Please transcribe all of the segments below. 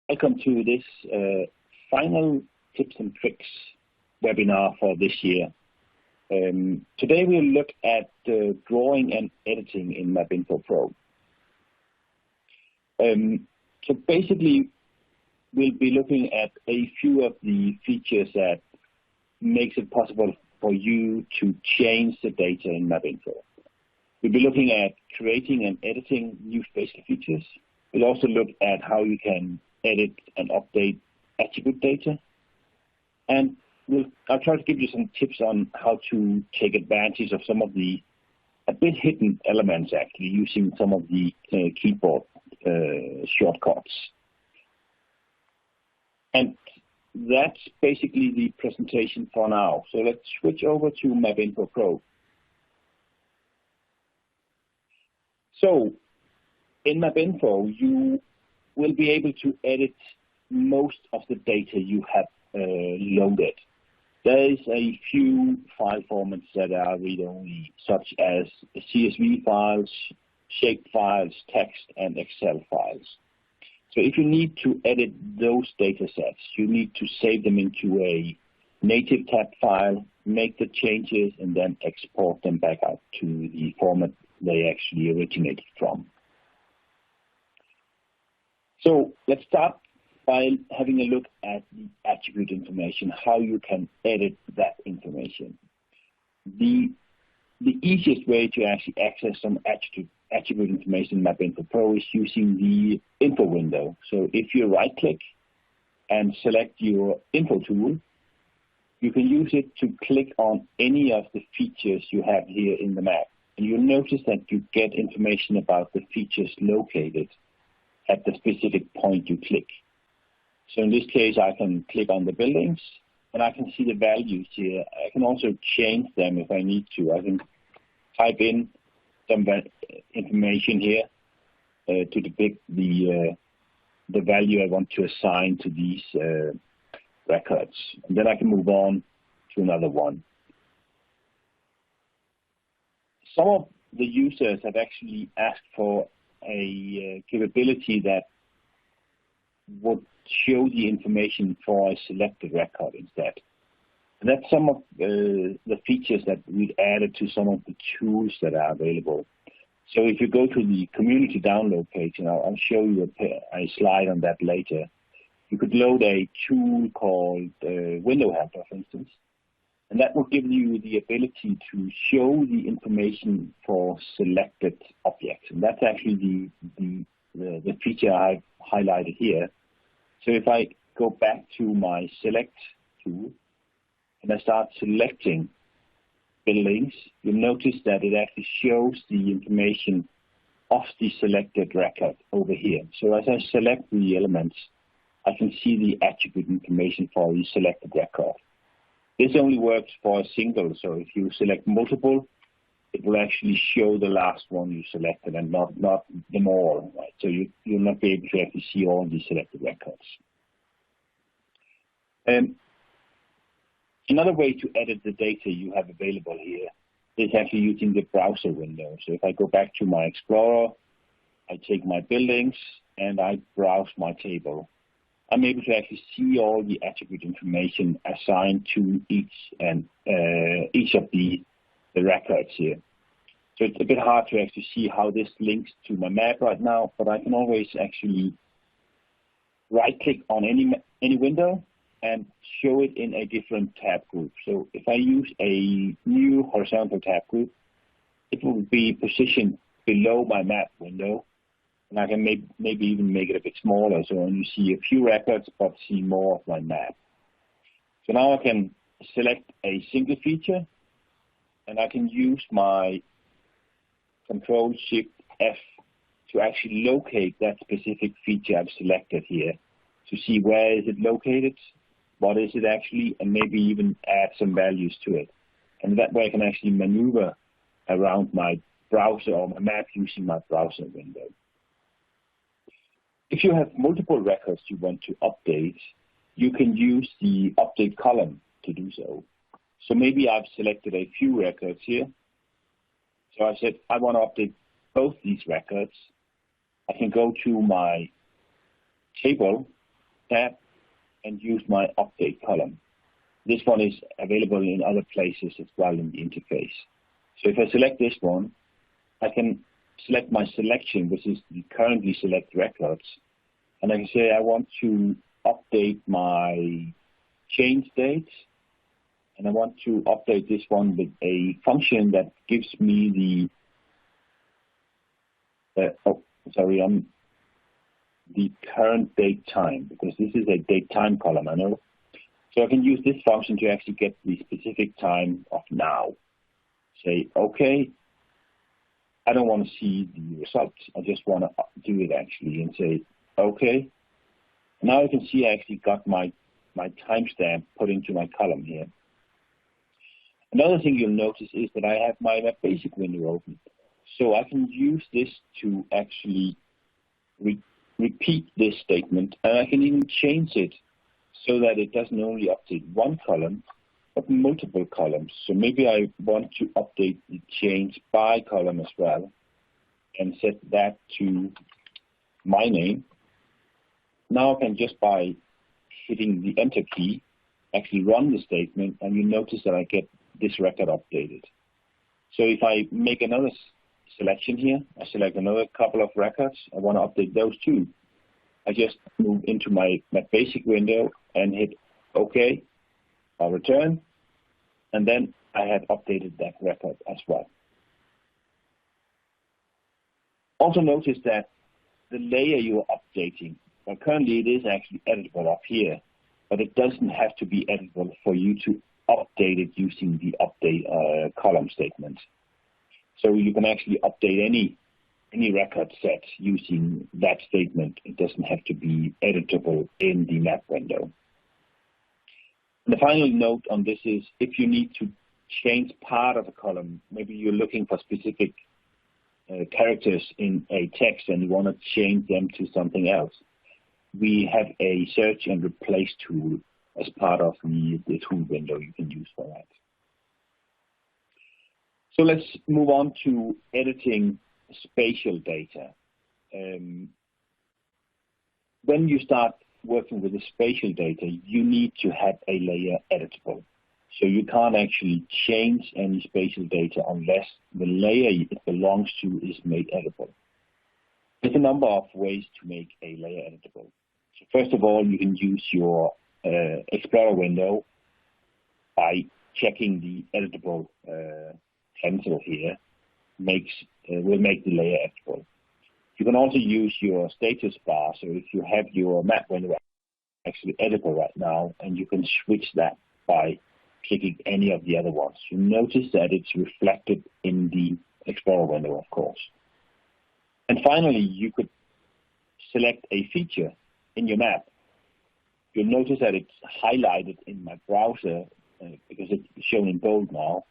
Welcome to this final tips and tricks webinar for this year. Today we'll look at drawing and editing in MapInfo Pro. So basically, we'll be looking at a few of the features that makes it possible for you to change the data in MapInfo. We'll be looking at creating and editing new spatial features. We'll also look at how you can edit and update attribute data. And I'll try to give you some tips on how to take advantage of some of the a bit hidden elements, actually, using some of the keyboard shortcuts. And that's basically the presentation for now. So let's switch over to MapInfo Pro. So in MapInfo, you will be able to edit most of the data you have loaded. There is a few file formats that are read-only, such as CSV files, shape files, text, and Excel files. So if you need to edit those data sets, you need to save them into a native tab file, make the changes, and then export them back out to the format they actually originated from. So let's start by having a look at the attribute information, how you can edit that information. The easiest way to actually access some attribute information in MapInfo Pro is using the info window. So if you right-click and select your info tool, you can use it to click on any of the features you have here in the map. And you'll notice that you get information about the features located at the specific point you click. So in this case, I can click on the buildings, and I can see the values here. I can also change them if I need to. I can type in some information here to depict the value I want to assign to these records. And then I can move on to another one. Some of the users have actually asked for a capability that would show the information for a selected record instead. And that's some of the features that we've added to some of the tools that are available. So if you go to the community download page, and I'll show you a slide on that later, you could load a tool called Window Helper, for instance, and that will give you the ability to show the information for selected objects. And that's actually the feature I've highlighted here. So if I go back to my select tool and I start selecting buildings, you'll notice that it actually shows the information of the selected record over here. So as I select the elements, I can see the attribute information for the selected record. This only works for a single, so if you select multiple, it will actually show the last one you selected and not them all, right? So you'll not be able to actually see all the selected records. Another way to edit the data you have available here is actually using the browser window. So if I go back to my Explorer, I take my buildings and I browse my table, I'm able to actually see all the attribute information assigned to each of the records here. So it's a bit hard to actually see how this links to my map right now, but I can always actually right-click on any window and show it in a different tab group. So if I use a new horizontal tab group, it will be positioned below my map window, and I can maybe even make it a bit smaller, so you see a few records but see more of my map. So now I can select a single feature, and I can use my Control-Shift-F to actually locate that specific feature I've selected here to see where is it located, what is it actually, and maybe even add some values to it. And that way I can actually maneuver around my browser or my map using my browser window. If you have multiple records you want to update, you can use the update column to do so. So maybe I've selected a few records here. So I said I want to update both these records. I can go to my table tab and use my update column. This one is available in other places as well in the interface. So if I select this one, I can select my selection, which is the currently select records, and I can say I want to update my change dates, and I want to update this one with a function that gives me the the current date time, because this is a date time column, I know. So I can use this function to actually get the specific time of now. Say, okay, I don't want to see the results. I just want to do it actually and say, okay. Now you can see I actually got my timestamp put into my column here. Another thing you'll notice is that I have my MapBasic window open. So I can use this to actually repeat this statement, and I can even change it so that it doesn't only update one column, but multiple columns. So maybe I want to update the change by column as well, and set that to my name. Now I can, just by hitting the Enter key, actually run the statement, and you notice that I get this record updated. So if I make another selection here, I select another couple of records, I want to update those too. I just move into my MapBasic window and hit OK, I'll return, and then I have updated that record as well. Also notice that the layer you are updating, well, currently it is actually editable up here, but it doesn't have to be editable for you to update it using the update column statement. So you can actually update any record set using that statement. It doesn't have to be editable in the map window. And the final note on this is, if you need to change part of a column, maybe you're looking for specific characters in a text and you want to change them to something else, we have a search and replace tool as part of the tool window you can use for that. So let's move on to editing spatial data. When you start working with the spatial data, you need to have a layer editable. So you can't actually change any spatial data unless the layer it belongs to is made editable. There's a number of ways to make a layer editable. So first of all, you can use your Explorer window by checking the editable pencil here. Will make the layer editable. You can also use your status bar. So if you have your map window actually editable right now, and you can switch that by clicking any of the other ones. You notice that it's reflected in the Explorer window, of course. And finally, you could select a feature in your map. You'll notice that it's highlighted in my browser because it's shown in bold now.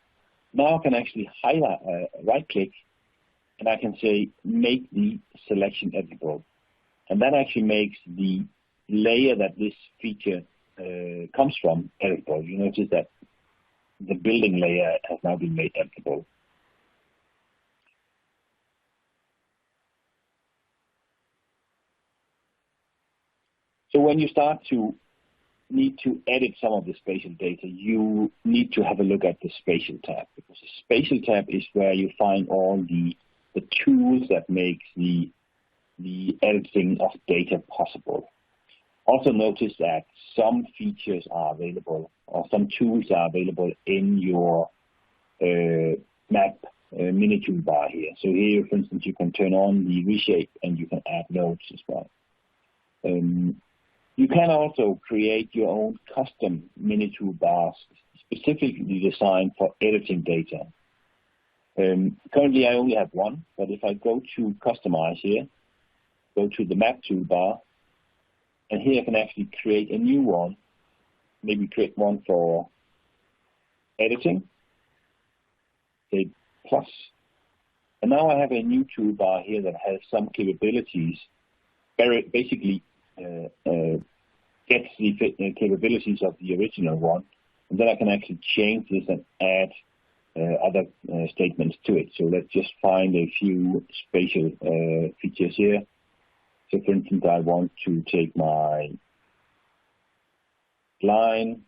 Now I can actually highlight, right-click, and I can say, make the selection editable. And that actually makes the layer that this feature comes from editable. You notice that the building layer has now been made editable. So when you start to need to edit some of the spatial data, you need to have a look at the Spatial tab, because the Spatial tab is where you find all the tools that make the editing of data possible. Also notice that some features are available, or some tools are available in your map mini-toolbar here. So here, for instance, you can turn on the Reshape and you can add nodes as well. You can also create your own custom mini-toolbars specifically designed for editing data. Currently, I only have one, but if I go to Customize here, go to the Map toolbar, and here I can actually create a new one, maybe create one for editing, say plus. And now I have a new toolbar here that has some capabilities, basically gets the capabilities of the original one, and then I can actually change this and add other statements to it. So let's just find a few spatial features here. So for instance, I want to take my line.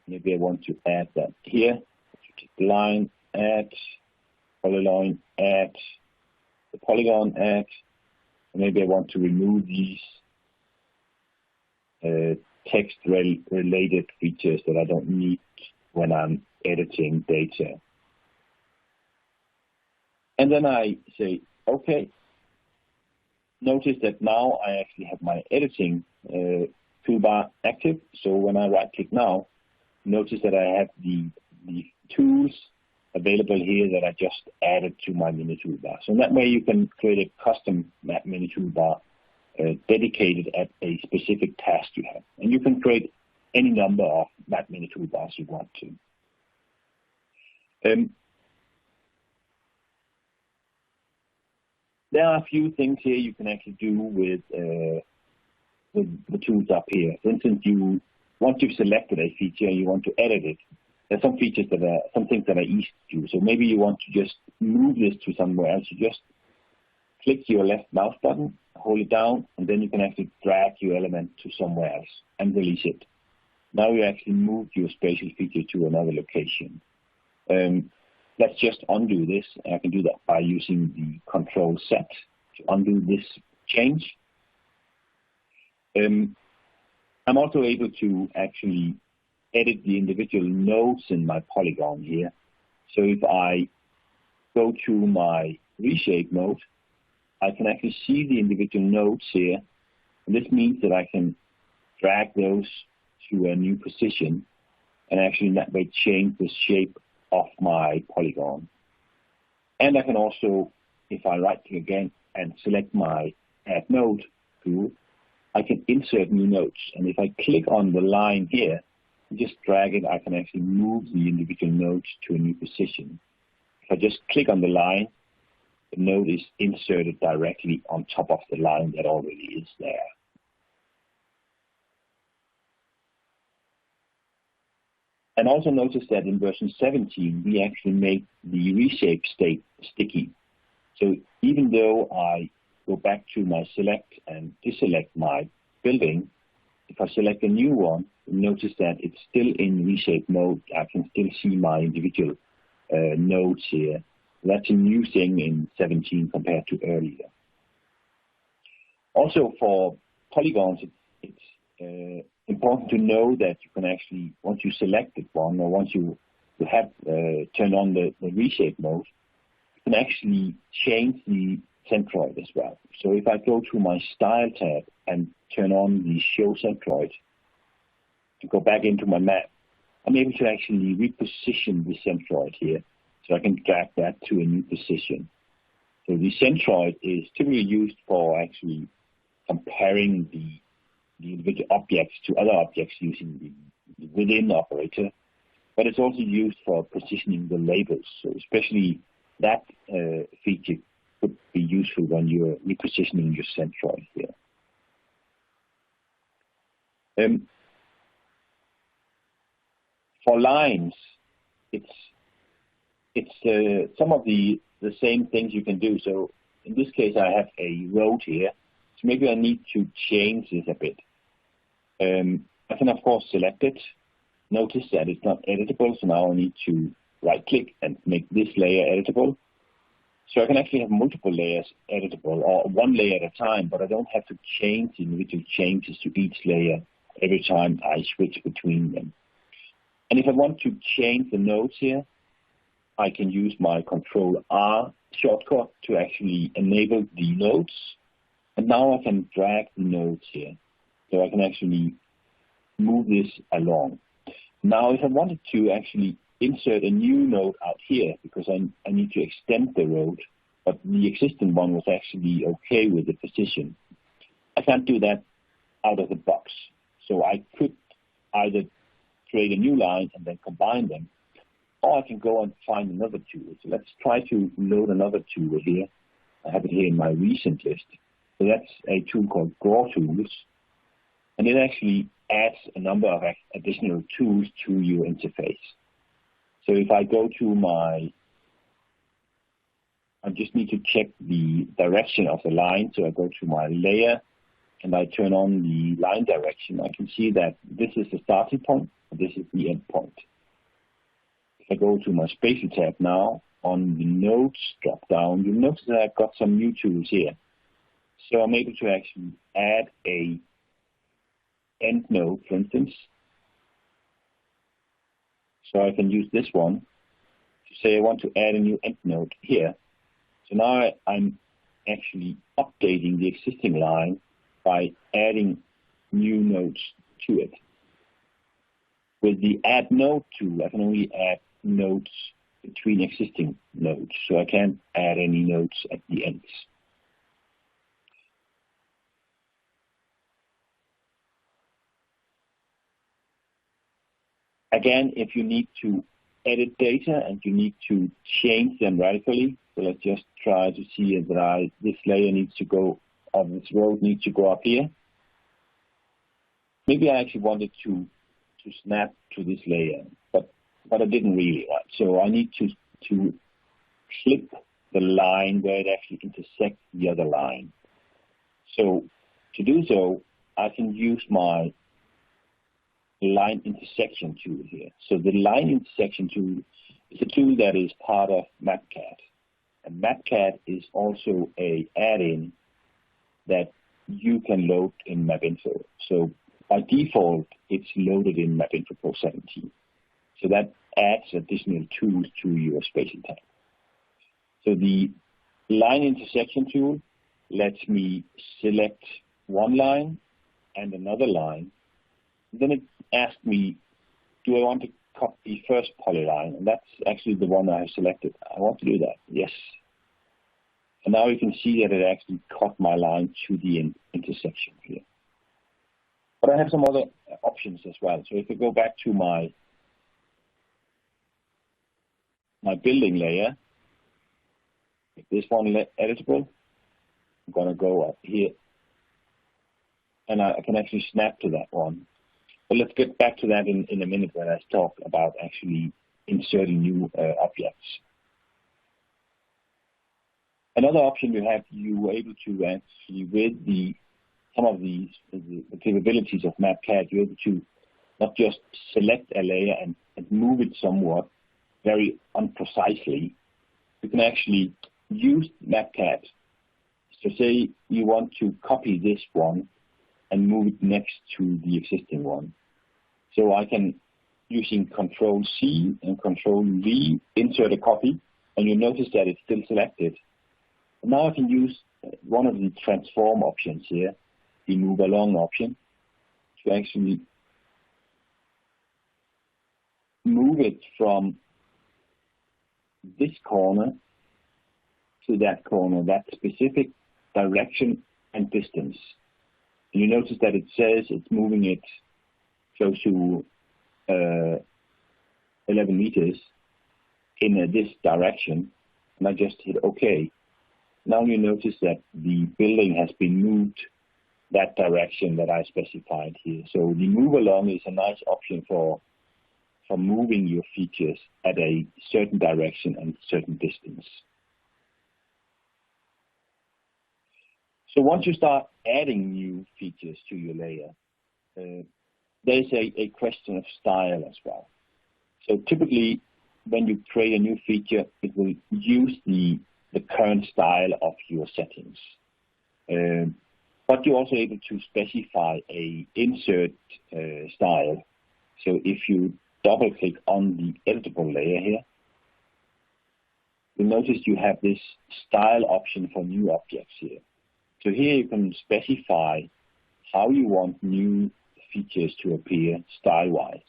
Maybe I want to add that here. Line, add, polyline, add, the polygon, add. Maybe I want to remove these text-related features that I don't need when I'm editing data. And then I say, okay. Notice that now I actually have my editing toolbar active. So when I right-click now, notice that I have the tools available here that I just added to my mini toolbar. So in that way you can create a custom map mini toolbar dedicated at a specific task you have. And you can create any number of map mini toolbars you want to. There are a few things here you can actually do with the tools up here. For instance, once you've selected a feature and you want to edit it, there's some things that are easy to do. So maybe you want to just move this to somewhere else. You just click your left mouse button, hold it down, and then you can actually drag your element to somewhere else and release it. Now you actually moved your spatial feature to another location. Let's just undo this. I can do that by using the Control Z to undo this change. I'm also able to actually edit the individual nodes in my polygon here. So if I go to my Reshape mode, I can actually see the individual nodes here. And this means that I can drag those to a new position and actually in that way change the shape of my polygon. And I can also, if I right-click again and select my Add Node tool, I can insert new nodes. And if I click on the line here, and just drag it, I can actually move the individual nodes to a new position. If I just click on the line, the node is inserted directly on top of the line that already is there. And also notice that in version 17, we actually make the Reshape state sticky. So even though I go back to my select and deselect my building, if I select a new one, notice that it's still in Reshape mode. I can still see my individual nodes here. That's a new thing in 17 compared to earlier. Also for polygons, it's important to know that you can actually, once you selected one or once you have turned on the Reshape mode, you can actually change the centroid as well. So if I go to my Style tab and turn on the Show Centroid to go back into my map, I'm able to actually reposition the centroid here. So I can drag that to a new position. So the centroid is typically used for actually comparing the individual objects to other objects using the within operator, but it's also used for positioning the labels. So especially that feature could be useful when you're repositioning your centroid here. For lines, it's some of the same things you can do. So in this case, I have a road here. So maybe I need to change this a bit. I can, of course, select it. Notice that it's not editable, so now I need to right-click and make this layer editable. So I can actually have multiple layers editable, or one layer at a time, but I don't have to change the individual changes to each layer every time I switch between them. And if I want to change the nodes here, I can use my Control-R shortcut to actually enable the nodes. And now I can drag the nodes here. So I can actually move this along. Now, if I wanted to actually insert a new node out here, because I need to extend the road, but the existing one was actually okay with the position, I can't do that out of the box. So I could either create a new line and then combine them, or I can go and find another tool. So let's try to load another tool here. I have it here in my recent list. So that's a tool called Draw Tools. And it actually adds a number of additional tools to your interface. So if I go to I just need to check the direction of the line. So I go to my layer and I turn on the line direction, I can see that this is the starting point, and this is the end point. If I go to my Spatial tab now, on the nodes drop down, you'll notice that I've got some new tools here. So I'm able to actually add a end node, for instance. So I can use this one to say I want to add a new end node here. So now I'm actually updating the existing line by adding new nodes to it. With the add node tool, I can only add nodes between existing nodes, so I can't add any nodes at the ends. Again, if you need to edit data and you need to change them radically, so let's just try to see that this layer needs to go, or this road needs to go up here. Maybe I actually wanted to snap to this layer, but I didn't really, right? So I need to clip the line where it actually intersects the other line. So to do so, I can use my line intersection tool here. So the line intersection tool is a tool that is part of MapCAT. And MapCAT is also a add-in that you can load in MapInfo. So by default, it's loaded in MapInfo Pro 17. So that adds additional tools to your Spatial tab. So the line intersection tool lets me select one line and another line. Then it asks me, do I want to copy first polyline? And that's actually the one I have selected. I want to do that, yes. And now you can see that it actually cut my line to the intersection here. But I have some other options as well. So if I go back to my building layer, make this one editable, I'm going to go up here, and I can actually snap to that one. But let's get back to that in a minute when I talk about actually inserting new objects. Another option you were able to actually, with some of the capabilities of MapCAT, you're able to not just select a layer and move it somewhat very unprecisely. You can actually use MapCAT. So say you want to copy this one and move it next to the existing one. So I can, using Control-C and Control-V, insert a copy, and you'll notice that it's still selected. And now I can use one of the transform options here, the move along option, to actually move it from this corner to that corner, that specific direction and distance. And you notice that it says it's moving it close to 11 meters in this direction, and I just hit OK. Now you notice that the building has been moved that direction that I specified here. So the move along is a nice option for moving your features at a certain direction and certain distance. So once you start adding new features to your layer, there's a question of style as well. So typically, when you create a new feature, it will use the current style of your settings. But you're also able to specify a insert style. So if you double-click on the editable layer here, you'll notice you have this style option for new objects here. So here you can specify how you want new features to appear style-wise.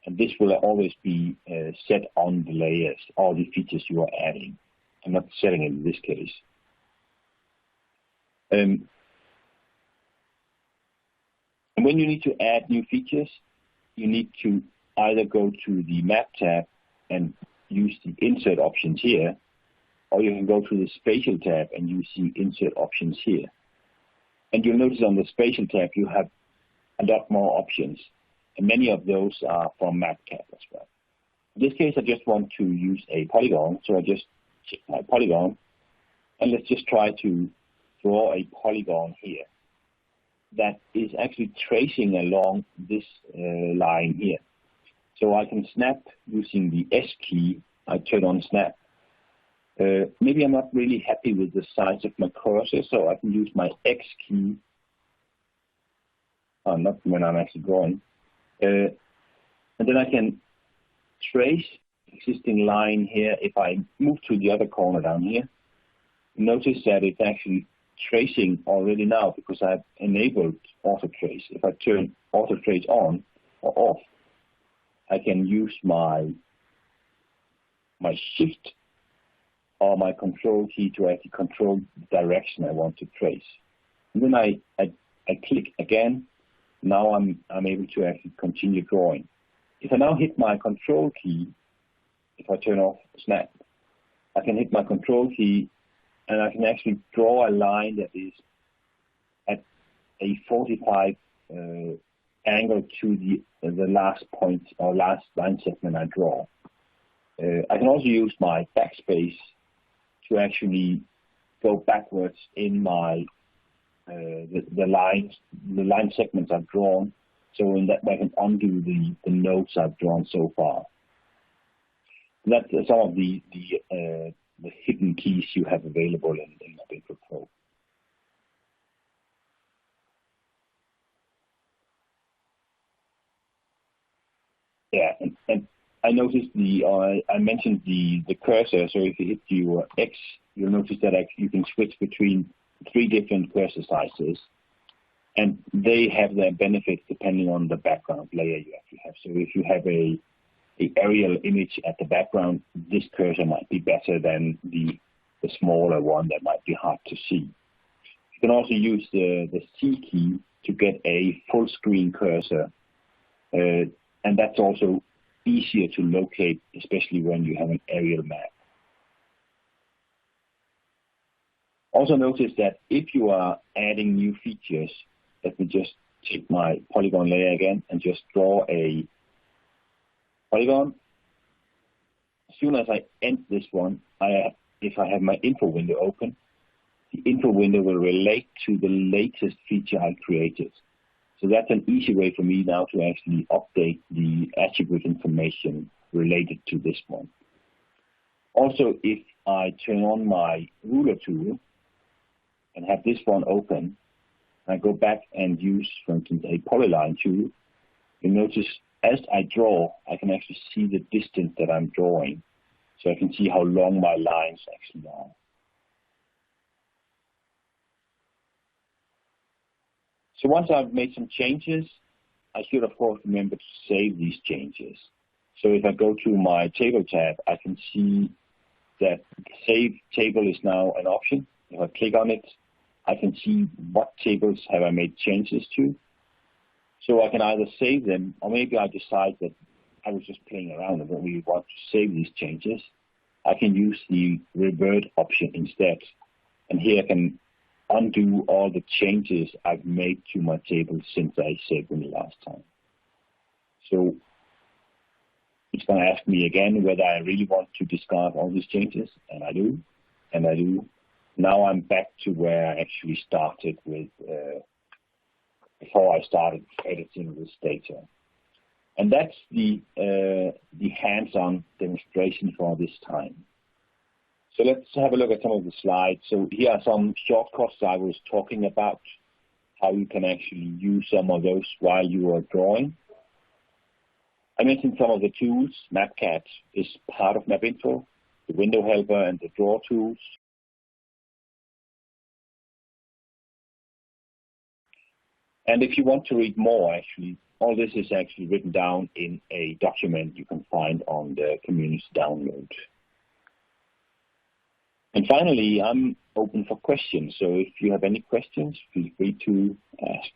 And this will always be set on the layers, all the features you are adding. I'm not setting it in this case. And when you need to add new features, you need to either go to the Map tab and use the Insert options here, or you can go to the Spatial tab and use the Insert options here. And you'll notice on the Spatial tab you have a lot more options, and many of those are from MapCAT as well. In this case, I just want to use a polygon, so I just check my polygon, and let's just try to draw a polygon here. that is actually tracing along this line here. So I can snap using the S key. I turn on snap. Maybe I'm not really happy with the size of my cursor, so I can use my X key. Not when I'm actually drawing. And then I can trace existing line here. If I move to the other corner down here, notice that it's actually tracing already now because I've enabled autotrace. If I turn autotrace on or off, I can use my shift or my control key to actually control the direction I want to trace. And then I click again. Now I'm able to actually continue drawing. If I now hit my control key, if I turn off snap, I can hit my control key and I can actually draw a line that is at a 45 angle to the last point or last line segment I draw. I can also use my backspace to actually go backwards in my the line segments I've drawn, so in that way I can undo the nodes I've drawn so far. That's some of the hidden keys you have available in MapInfo Pro. Yeah, and I noticed I mentioned the cursor. So if you hit your X, you'll notice that you can switch between 3 different cursor sizes, and they have their benefits depending on the background layer you actually have. So if you have a aerial image at the background, this cursor might be better than the smaller one that might be hard to see. You can also use the C key to get a full screen cursor, and that's also easier to locate, especially when you have an aerial map. Also notice that if you are adding new features, let me just take my polygon layer again and just draw a polygon. As soon as I end this one, if I have my info window open, the info window will relate to the latest feature I created. So that's an easy way for me now to actually update the attribute information related to this one. Also, if I turn on my ruler tool and have this one open, and I go back and use, for instance, a polyline tool, you'll notice as I draw, I can actually see the distance that I'm drawing. So I can see how long my lines actually are. So once I've made some changes, I should, of course, remember to save these changes. So if I go to my table tab, I can see that Save Table is now an option. If I click on it, I can see what tables have I made changes to. So I can either save them, or maybe I decide that I was just playing around and we want to save these changes. I can use the revert option instead. And here I can undo all the changes I've made to my table since I saved them last time. So it's going to ask me again whether I really want to discard all these changes, and I do, and I do. Now I'm back to where I actually started with before I started editing this data. And that's the hands-on demonstration for this time. So let's have a look at some of the slides. So here are some shortcuts I was talking about, how you can actually use some of those while you are drawing. I mentioned some of the tools. MapCAT is part of MapInfo, the window helper and the draw tools. And if you want to read more, actually, all this is actually written down in a document you can find on the community download. And finally, I'm open for questions. So if you have any questions, feel free to ask.